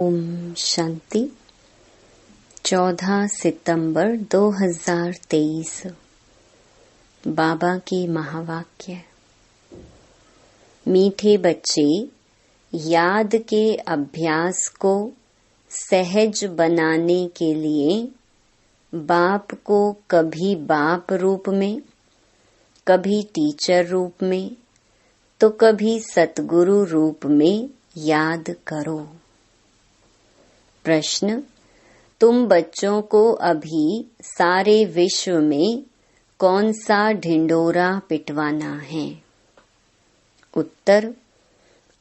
ओम शांति। 14 सितंबर 2023। बाबा के महावाक्य। मीठे बच्चे, याद के अभ्यास को सहज बनाने के लिए बाप को कभी बाप रूप में, कभी टीचर रूप में, तो कभी सतगुरु रूप में याद करो। प्रश्न: तुम बच्चों को अभी सारे विश्व में कौन सा ढिंढोरा पिटवाना है? उत्तर: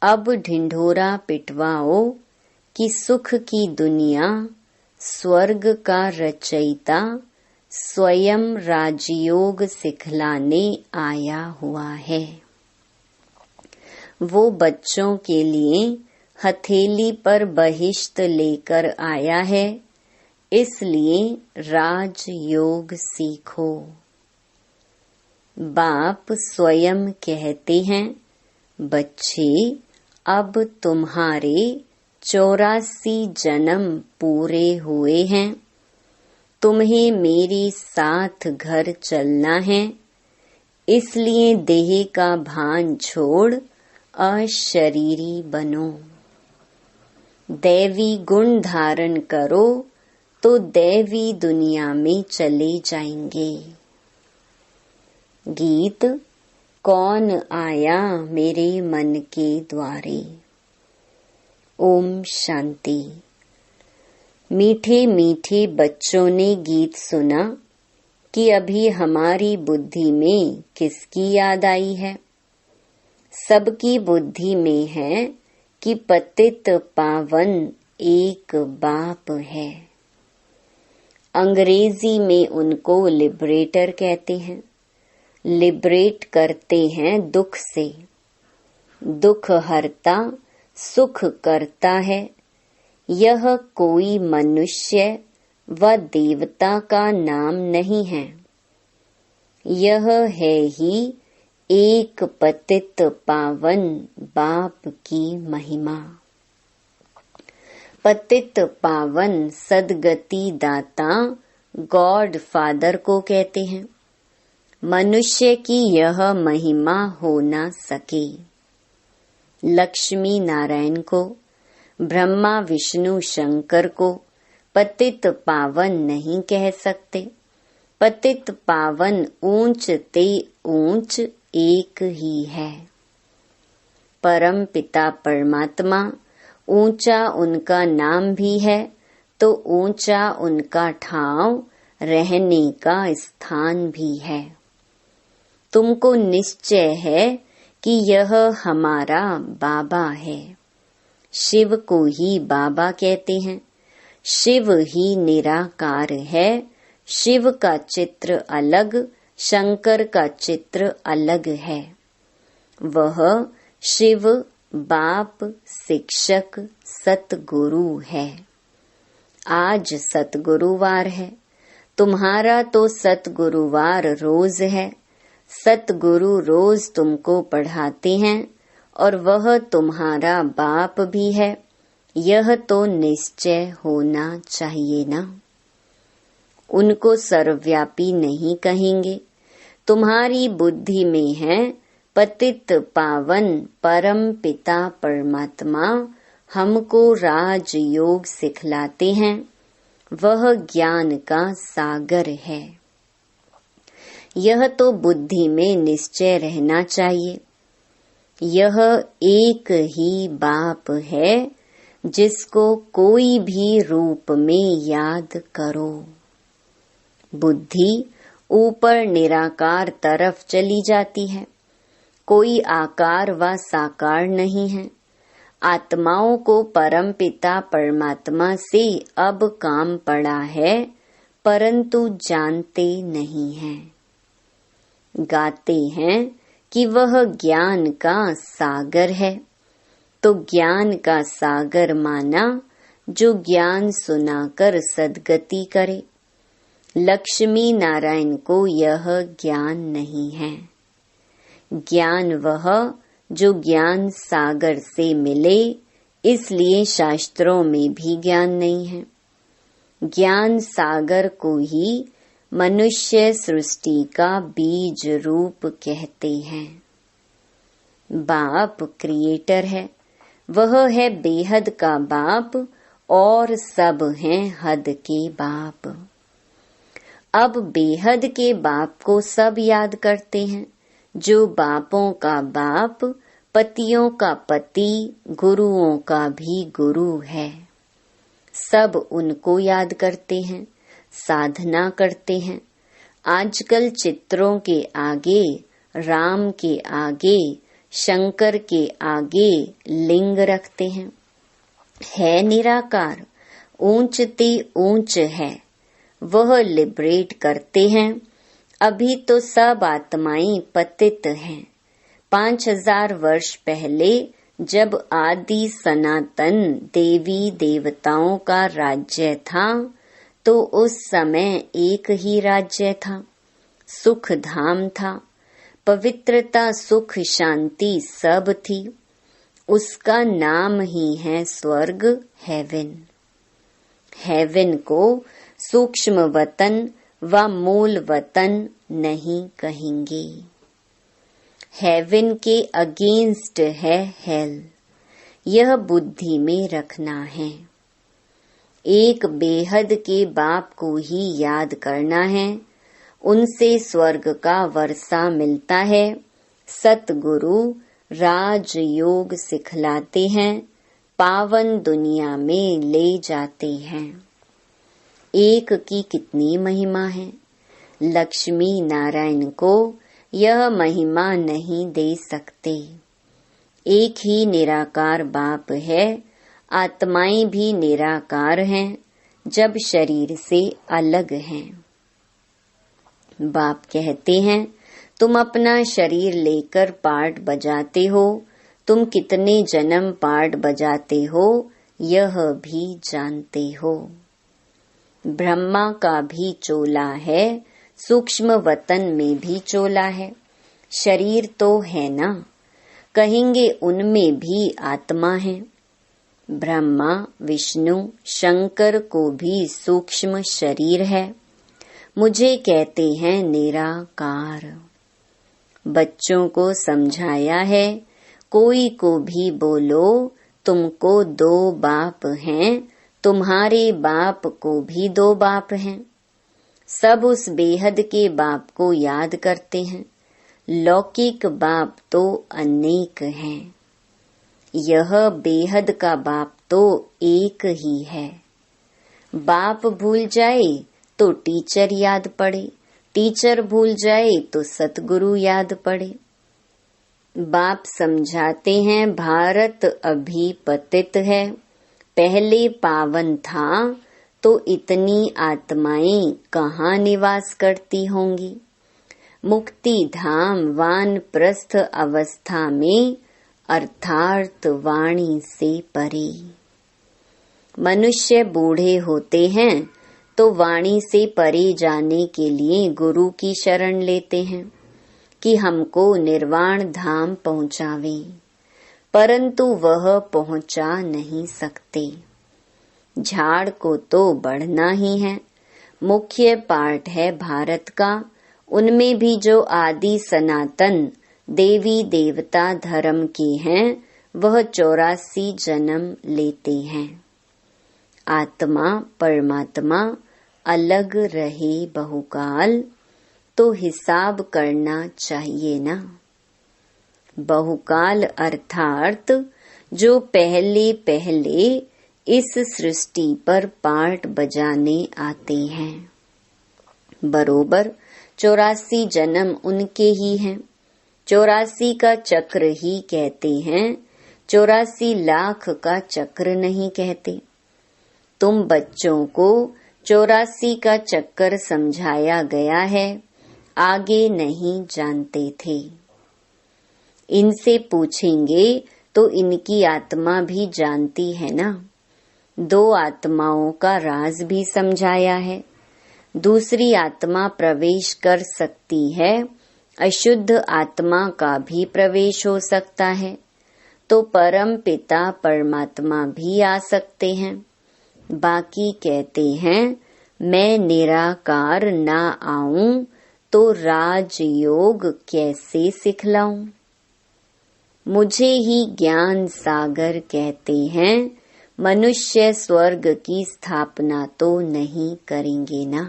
अब ढिंढोरा पिटवाओ कि सुख की दुनिया, स्वर्ग का रचयिता स्वयं राजयोग सिखलाने आया हुआ है। वो बच्चों के लिए हथेली पर बहिश्त लेकर आया है, इसलिए राजयोग सीखो। बाप स्वयं कहते हैं, बच्चे, अब तुम्हारे 84 जन्म पूरे हुए हैं। तुम्हें मेरे साथ घर चलना है, इसलिए देह का भान छोड़ अशरीरी बनो। दैवी गुण धारण करो तो दैवी दुनिया में चले जाएंगे। गीत: कौन आया मेरे मन के द्वारे। ओम शांति। मीठे मीठे बच्चों ने गीत सुना कि अभी हमारी बुद्धि में किसकी याद आई है? सबकी बुद्धि में है कि पतित पावन एक बाप है। अंग्रेजी में उनको लिबरेटर कहते हैं। लिबरेट करते हैं दुख से। दुख हरता सुख करता है। यह कोई मनुष्य व देवता का नाम नहीं है। यह है ही एक पतित पावन बाप की महिमा। पतित पावन सदगति दाता गॉड फादर को कहते हैं। मनुष्य की यह महिमा हो न सके। लक्ष्मी नारायण को, ब्रह्मा विष्णु शंकर को पतित पावन नहीं कह सकते। पतित पावन ऊंच ते ऊंच एक ही है। परम पिता परमात्मा ऊंचा उनका नाम भी है, तो ऊंचा उनका ठाव रहने का स्थान भी है। तुमको निश्चय है कि यह हमारा बाबा है। शिव को ही बाबा कहते हैं। शिव ही निराकार है। शिव का चित्र अलग, शंकर का चित्र अलग है। वह शिव बाप, शिक्षक, सतगुरु है। आज सतगुरुवार है। तुम्हारा तो सतगुरुवार रोज है। सतगुरु रोज तुमको पढ़ाते हैं और वह तुम्हारा बाप भी है। यह तो निश्चय होना चाहिए ना। उनको सर्वव्यापी नहीं कहेंगे। तुम्हारी बुद्धि में है पतित पावन परम पिता परमात्मा हमको राजयोग सिखलाते हैं। वह ज्ञान का सागर है। यह तो बुद्धि में निश्चय रहना चाहिए। यह एक ही बाप है जिसको कोई भी रूप में याद करो। बुद्धि ऊपर निराकार तरफ चली जाती है। कोई आकार व साकार नहीं है। आत्माओं को परम पिता परमात्मा से अब काम पड़ा है, परंतु जानते नहीं हैं। गाते हैं कि वह ज्ञान का सागर है, तो ज्ञान का सागर माना जो ज्ञान सुनाकर सद्गति करे। लक्ष्मी नारायण को यह ज्ञान नहीं है। ज्ञान वह जो ज्ञान सागर से मिले, इसलिए शास्त्रों में भी ज्ञान नहीं है। ज्ञान सागर को ही मनुष्य सृष्टि का बीज रूप कहते हैं। बाप क्रिएटर है, वह है बेहद का बाप और सब हैं हद के बाप। अब बेहद के बाप को सब याद करते हैं, जो बापों का बाप, पतियों का पति, गुरुओं का भी गुरु है। सब उनको याद करते हैं, साधना करते हैं। आजकल चित्रों के आगे, राम के आगे, शंकर के आगे लिंग रखते हैं। है निराकार, ऊंच ते ऊंच है, वह लिबरेट करते हैं। अभी तो सब आत्माएं पतित हैं। 5000 वर्ष पहले जब आदि सनातन देवी देवताओं का राज्य था, तो उस समय एक ही राज्य था, सुख धाम था, पवित्रता, सुख, शांति सब थी। उसका नाम ही है स्वर्ग, हेवन। हेवन को सूक्ष्म वतन व मूल वतन नहीं कहेंगे। हेवन के अगेंस्ट है हेल। यह बुद्धि में रखना है। एक बेहद के बाप को ही याद करना है, उनसे स्वर्ग का वर्षा मिलता है। सतगुरु राजयोग सिखलाते हैं, पावन दुनिया में ले जाते हैं। एक की कितनी महिमा है, लक्ष्मी नारायण को यह महिमा नहीं दे सकते। एक ही निराकार बाप है, आत्माएं भी निराकार हैं, जब शरीर से अलग हैं। बाप कहते हैं, तुम अपना शरीर लेकर पार्ट बजाते हो, तुम कितने जन्म पार्ट बजाते हो यह भी जानते हो। ब्रह्मा का भी चोला है, सूक्ष्म वतन में भी चोला है। शरीर तो है ना, कहेंगे उनमें भी आत्मा है। ब्रह्मा, विष्णु, शंकर को भी सूक्ष्म शरीर है। मुझे कहते हैं निराकार। बच्चों को समझाया है, कोई को भी बोलो तुमको 2 बाप हैं, तुम्हारे बाप को भी 2 बाप हैं। सब उस बेहद के बाप को याद करते हैं। लौकिक बाप तो अनेक हैं, यह बेहद का बाप तो एक ही है। बाप भूल जाए तो टीचर याद पड़े, टीचर भूल जाए तो सतगुरु याद पड़े। बाप समझाते हैं, भारत अभी पतित है, पहले पावन था तो इतनी आत्माएं कहाँ निवास करती होंगी। मुक्ति धाम वानप्रस्थ अवस्था में, अर्थात वाणी से परे। मनुष्य बूढ़े होते हैं तो वाणी से परे जाने के लिए गुरु की शरण लेते हैं कि हमको निर्वाण धाम पहुंचावे, परंतु वह पहुंचा नहीं सकते। झाड़ को तो बढ़ना ही है। मुख्य पार्ट है भारत का, उनमें भी जो आदि सनातन देवी देवता धर्म के हैं वह 84 जन्म लेते हैं। आत्मा परमात्मा अलग रहे बहुकाल, तो हिसाब करना चाहिए ना। बहुकाल अर्थात जो पहले पहले इस सृष्टि पर पार्ट बजाने आते हैं। बरोबर 84 जन्म उनके ही हैं। 84 का चक्र ही कहते हैं, 84 लाख का चक्र नहीं कहते। तुम बच्चों को 84 का चक्कर समझाया गया है, आगे नहीं जानते थे। इनसे पूछेंगे तो इनकी आत्मा भी जानती है ना। 2 आत्माओं का राज भी समझाया है। दूसरी आत्मा प्रवेश कर सकती है, अशुद्ध आत्मा का भी प्रवेश हो सकता है, तो परम पिता परमात्मा भी आ सकते हैं। बाकी कहते हैं मैं निराकार ना आऊं तो राजयोग कैसे सिखलाऊं। मुझे ही ज्ञान सागर कहते हैं, मनुष्य स्वर्ग की स्थापना तो नहीं करेंगे ना।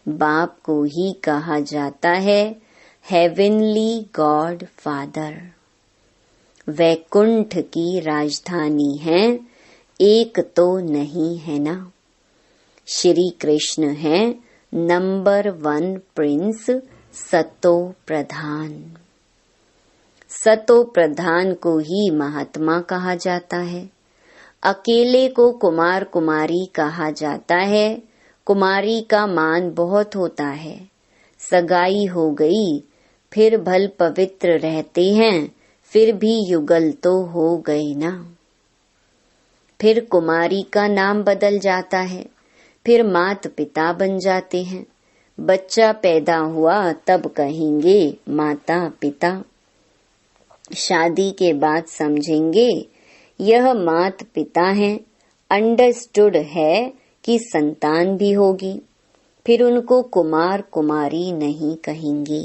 बाप को ही कहा जाता है हेवनली गॉड फादर। वैकुंठ की राजधानी है, एक तो नहीं है ना। श्री कृष्ण है नंबर 1 प्रिंस, सतो प्रधान। सतो प्रधान को ही महात्मा कहा जाता है। अकेले को कुमार कुमारी कहा जाता है। कुमारी का मान बहुत होता है। सगाई हो गई, फिर भल पवित्र रहते हैं, फिर भी युगल तो हो गए ना। फिर कुमारी का नाम बदल जाता है, फिर मात पिता बन जाते हैं। बच्चा पैदा हुआ तब कहेंगे माता पिता। शादी के बाद समझेंगे यह मात पिता हैं। अंडरस्टूड है कि संतान भी होगी, फिर उनको कुमार कुमारी नहीं कहेंगे।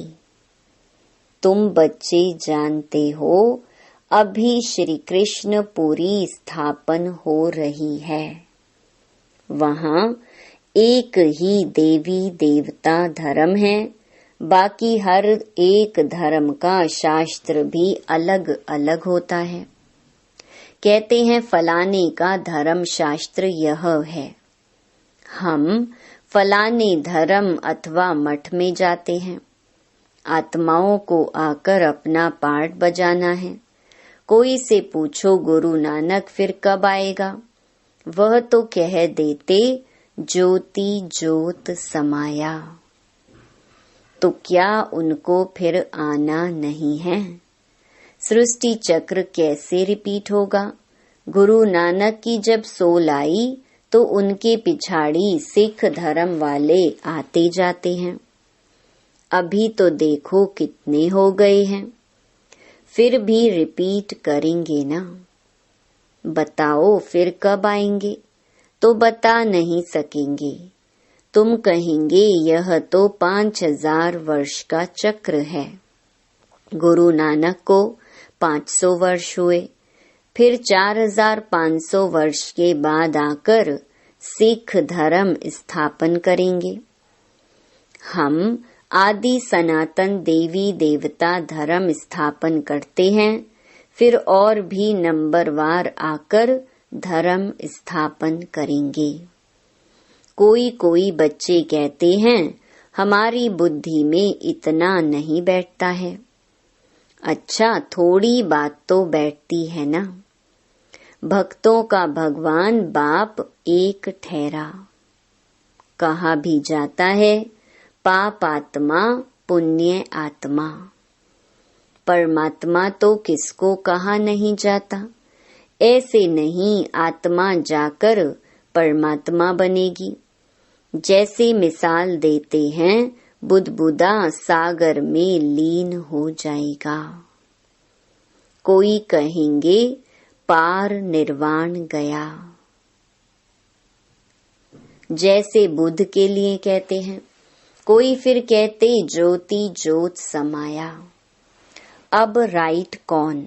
तुम बच्चे जानते हो अभी श्री कृष्ण पुरी स्थापन हो रही है। वहाँ एक ही देवी देवता धर्म है। बाकी हर एक धर्म का शास्त्र भी अलग अलग होता है। कहते हैं फलाने का धर्म शास्त्र यह है। हम फलाने धर्म अथवा मठ में जाते हैं। आत्माओं को आकर अपना पाठ बजाना है। कोई से पूछो गुरु नानक फिर कब आएगा, वह तो कह देते ज्योति ज्योत समाया। तो क्या उनको फिर आना नहीं है? सृष्टि चक्र कैसे रिपीट होगा? गुरु नानक की जब सोल आई तो उनके पिछाड़ी सिख धर्म वाले आते जाते हैं। अभी तो देखो कितने हो गए हैं। फिर भी रिपीट करेंगे ना। बताओ फिर कब आएंगे? तो बता नहीं सकेंगे। तुम कहेंगे यह तो 5000 वर्ष का चक्र है। गुरु नानक को 500 वर्ष हुए, फिर 4500 वर्ष के बाद आकर सिख धर्म स्थापन करेंगे। हम आदि सनातन देवी देवता धर्म स्थापन करते हैं, फिर और भी नंबरवार आकर धर्म स्थापन करेंगे। कोई कोई बच्चे कहते हैं हमारी बुद्धि में इतना नहीं बैठता है। अच्छा, थोड़ी बात तो बैठती है ना। भक्तों का भगवान बाप एक ठहरा। कहा भी जाता है पाप आत्मा पुण्य आत्मा। परमात्मा तो किसको कहा नहीं जाता। ऐसे नहीं आत्मा जाकर परमात्मा बनेगी। जैसे मिसाल देते हैं बुदबुदा सागर में लीन हो जाएगा। कोई कहेंगे पार निर्वाण गया। जैसे बुद्ध के लिए कहते हैं, कोई फिर कहते ज्योति ज्योत समाया। अब राइट कौन?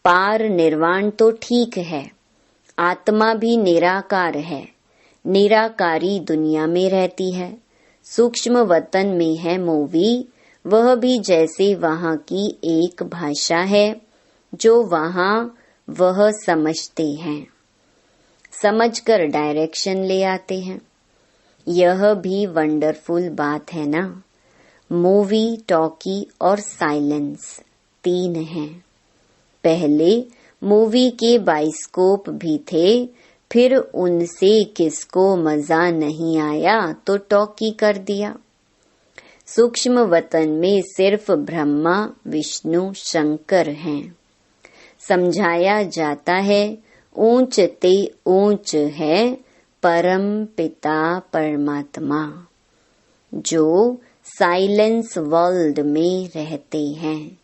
पार निर्वाण तो ठीक है, आत्मा भी निराकार है। निराकारी दुनिया में रहती है। सूक्ष्म वतन में है मूवी, वह भी जैसे वहाँ की एक भाषा है जो वहाँ वह समझते हैं, समझकर डायरेक्शन ले आते हैं। यह भी वंडरफुल बात है ना। मूवी, टॉकी और साइलेंस 3 हैं। पहले मूवी के बाइस्कोप भी थे, फिर उनसे किसको मजा नहीं आया तो टॉकी कर दिया। सूक्ष्म वतन में सिर्फ ब्रह्मा विष्णु शंकर हैं। समझाया जाता है ऊंच ते ऊंच है परम पिता परमात्मा, जो साइलेंस वर्ल्ड में रहते हैं।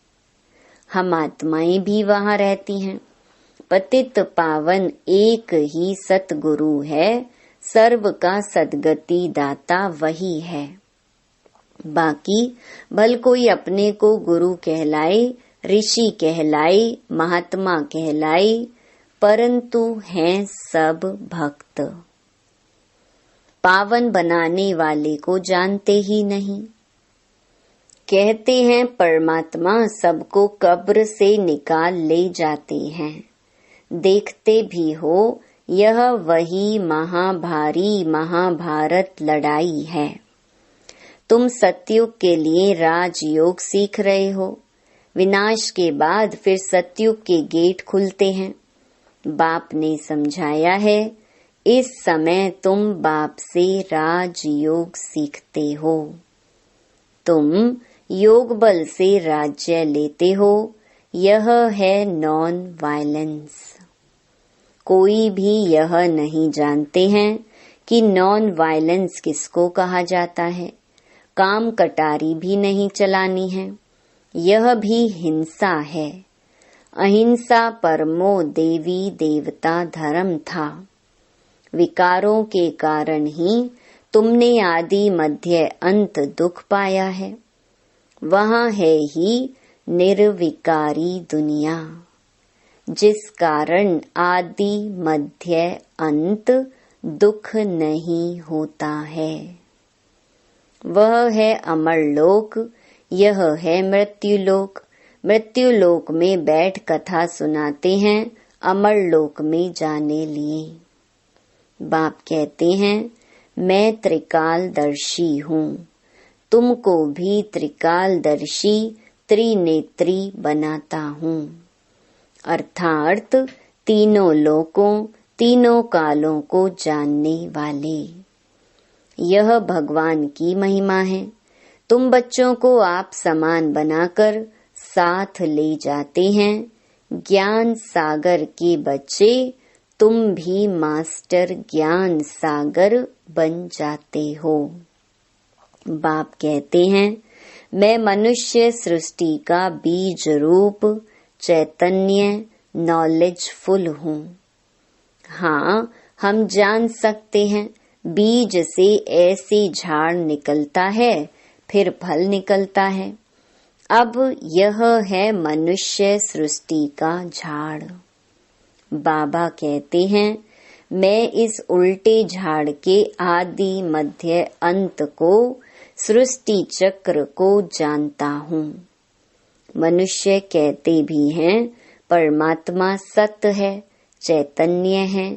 हम आत्माएं भी वहाँ रहती हैं। पतित पावन एक ही सतगुरु है, सर्व का सद्गति दाता वही है। बाकी भल कोई अपने को गुरु कहलाए, ऋषि कहलाए, महात्मा कहलाए, परंतु हैं सब भक्त। पावन बनाने वाले को जानते ही नहीं। कहते हैं परमात्मा सबको कब्र से निकाल ले जाते हैं। देखते भी हो यह वही महाभारी महाभारत लड़ाई है। तुम सतयुग के लिए राजयोग सीख रहे हो। विनाश के बाद फिर सतयुग के गेट खुलते हैं। बाप ने समझाया है, इस समय तुम बाप से राजयोग सीखते हो। तुम योग बल से राज्य लेते हो। यह है नॉन वायलेंस। कोई भी यह नहीं जानते हैं कि नॉन वायलेंस किसको कहा जाता है। काम कटारी भी नहीं चलानी है। यह भी हिंसा है। अहिंसा परमो देवी देवता धर्म था। विकारों के कारण ही तुमने आदि मध्य अंत दुख पाया है। वहाँ है ही निर्विकारी दुनिया, जिस कारण आदि मध्य अंत दुख नहीं होता है। वह है अमर लोक, यह है मृत्यु लोक। मृत्यु लोक में बैठ कथा सुनाते हैं अमर लोक में जाने लिए। बाप कहते हैं, मैं त्रिकालदर्शी हूँ। तुमको भी त्रिकालदर्शी त्रिनेत्री बनाता हूँ। अर्थात तीनों लोकों तीनों कालों को जानने वाले। यह भगवान की महिमा है। तुम बच्चों को आप समान बनाकर साथ ले जाते हैं। ज्ञान सागर के बच्चे तुम भी मास्टर ज्ञान सागर बन जाते हो। बाप कहते हैं, मैं मनुष्य सृष्टि का बीज रूप चैतन्य नॉलेजफुल हूँ। हाँ, हम जान सकते हैं बीज से ऐसे झाड़ निकलता है, फिर फल निकलता है। अब यह है मनुष्य सृष्टि का झाड़। बाबा कहते हैं, मैं इस उल्टे झाड़ के आदि मध्य अंत को सृष्टि चक्र को जानता हूँ। मनुष्य कहते भी हैं परमात्मा सत्य है, चैतन्य है,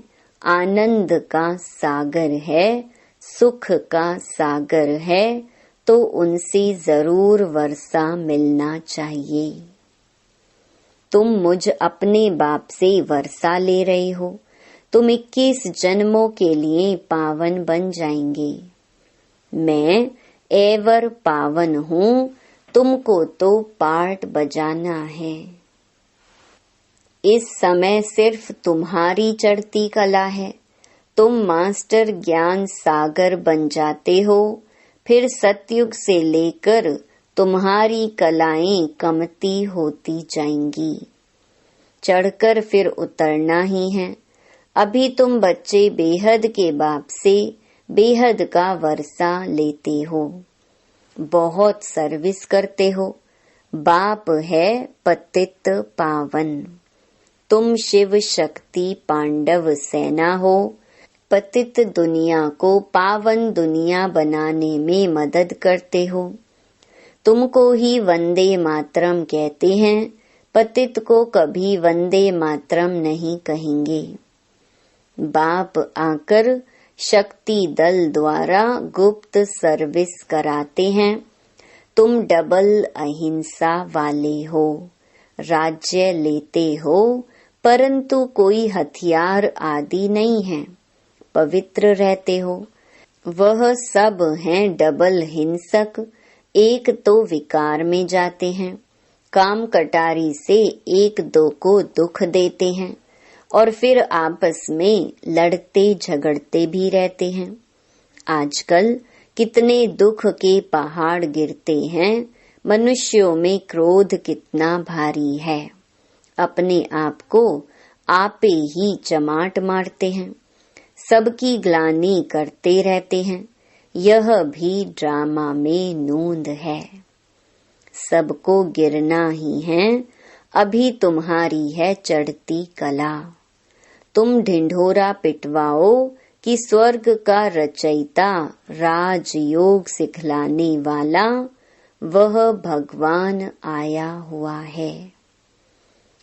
आनंद का सागर है, सुख का सागर है, तो उनसे जरूर वर्षा मिलना चाहिए। तुम मुझ अपने बाप से वर्षा ले रहे हो। तुम 21 जन्मों के लिए पावन बन जाएंगे। मैं एवर पावन हूँ, तुमको तो पार्ट बजाना है। इस समय सिर्फ तुम्हारी चढ़ती कला है। तुम मास्टर ज्ञान सागर बन जाते हो। फिर सतयुग से लेकर तुम्हारी कलाएं कमती होती जाएंगी। चढ़कर फिर उतरना ही है। अभी तुम बच्चे बेहद के बाप से बेहद का वर्षा लेते हो। बहुत सर्विस करते हो। बाप है पतित पावन। तुम शिव शक्ति पांडव सेना हो। पतित दुनिया को पावन दुनिया बनाने में मदद करते हो। तुमको ही वंदे मातरम कहते हैं। पतित को कभी वंदे मातरम नहीं कहेंगे। बाप आकर शक्ति दल द्वारा गुप्त सर्विस कराते हैं। तुम डबल अहिंसा वाले हो। राज्य लेते हो, परंतु कोई हथियार आदि नहीं है। पवित्र रहते हो। वह सब हैं डबल हिंसक। एक तो विकार में जाते हैं। काम कटारी से एक दो को दुख देते हैं और फिर आपस में लड़ते झगड़ते भी रहते हैं। आजकल कितने दुख के पहाड़ गिरते हैं, मनुष्यों में क्रोध कितना भारी है। अपने आप को आपे ही चमाट मारते हैं, सबकी ग्लानि करते रहते हैं। यह भी ड्रामा में नूंद है। सबको गिरना ही है, अभी तुम्हारी है चढ़ती कला। तुम ढिंढोरा पिटवाओ कि स्वर्ग का रचयिता, राजयोग सिखलाने वाला, वह भगवान आया हुआ है।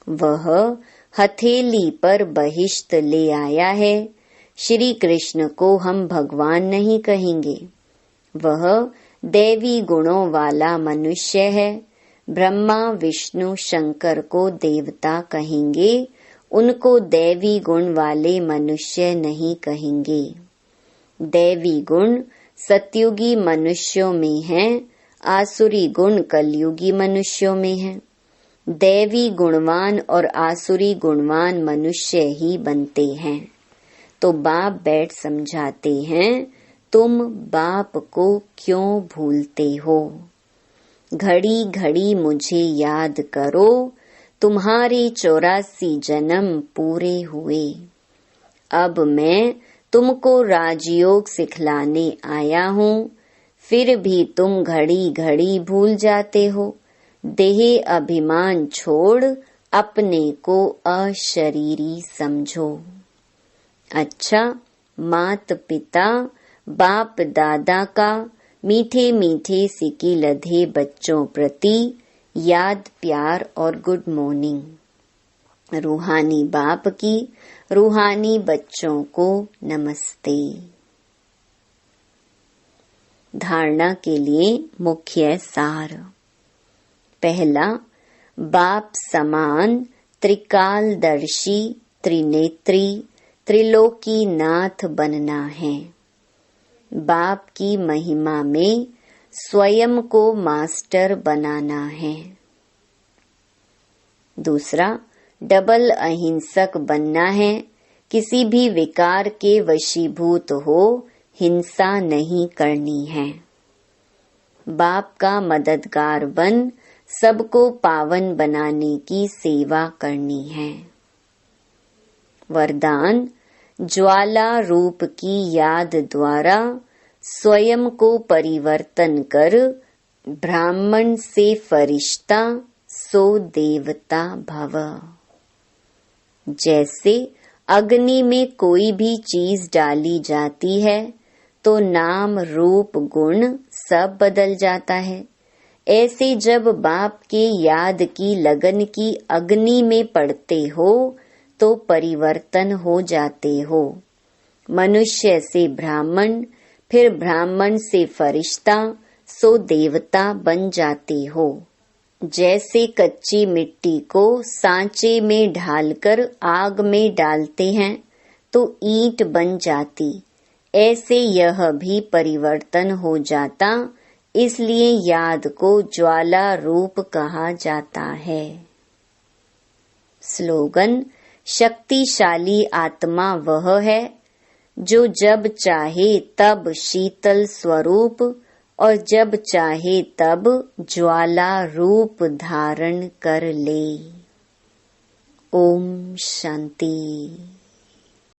वह हथेली पर बहिश्त ले आया है। श्री कृष्ण को हम भगवान नहीं कहेंगे, वह दैवी गुणों वाला मनुष्य है। ब्रह्मा विष्णु शंकर को देवता कहेंगे, उनको दैवी गुण वाले मनुष्य नहीं कहेंगे। दैवी गुण सतयुगी मनुष्यों में हैं, आसुरी गुण कलयुगी मनुष्यों में हैं। दैवी गुणवान और आसुरी गुणवान मनुष्य ही बनते हैं। तो बाप बैठ समझाते हैं, तुम बाप को क्यों भूलते हो? घड़ी घड़ी मुझे याद करो, तुम्हारे 84 जन्म पूरे हुए। अब मैं तुमको राजयोग सिखलाने आया हूँ, फिर भी तुम घड़ी घड़ी भूल जाते हो। देह अभिमान छोड़ अपने को अशरीरी समझो। अच्छा, मात पिता बाप दादा का मीठे मीठे सिकी लधे बच्चों प्रति याद प्यार और गुड मॉर्निंग। रूहानी बाप की रूहानी बच्चों को नमस्ते। धारणा के लिए मुख्य सार। पहला, बाप समान त्रिकालदर्शी त्रिनेत्री त्रिलोकी नाथ बनना है। बाप की महिमा में स्वयं को मास्टर बनाना है। दूसरा, डबल अहिंसक बनना है। किसी भी विकार के वशीभूत हो हिंसा नहीं करनी है। बाप का मददगार बन सबको पावन बनाने की सेवा करनी है। वरदान, ज्वाला रूप की याद द्वारा स्वयं को परिवर्तन कर ब्राह्मण से फरिश्ता सो देवता भव। जैसे अग्नि में कोई भी चीज डाली जाती है तो नाम रूप गुण सब बदल जाता है। ऐसे जब बाप के याद की लगन की अग्नि में पड़ते हो तो परिवर्तन हो जाते हो। मनुष्य से ब्राह्मण, फिर ब्राह्मण से फरिश्ता, सो देवता बन जाते हो। जैसे कच्ची मिट्टी को सांचे में ढालकर आग में डालते हैं तो ईंट बन जाती, ऐसे यह भी परिवर्तन हो जाता। इसलिए याद को ज्वाला रूप कहा जाता है। स्लोगन, शक्तिशाली आत्मा वह है जो जब चाहे तब शीतल स्वरूप और जब चाहे तब ज्वाला रूप धारण कर ले। ओम शांति।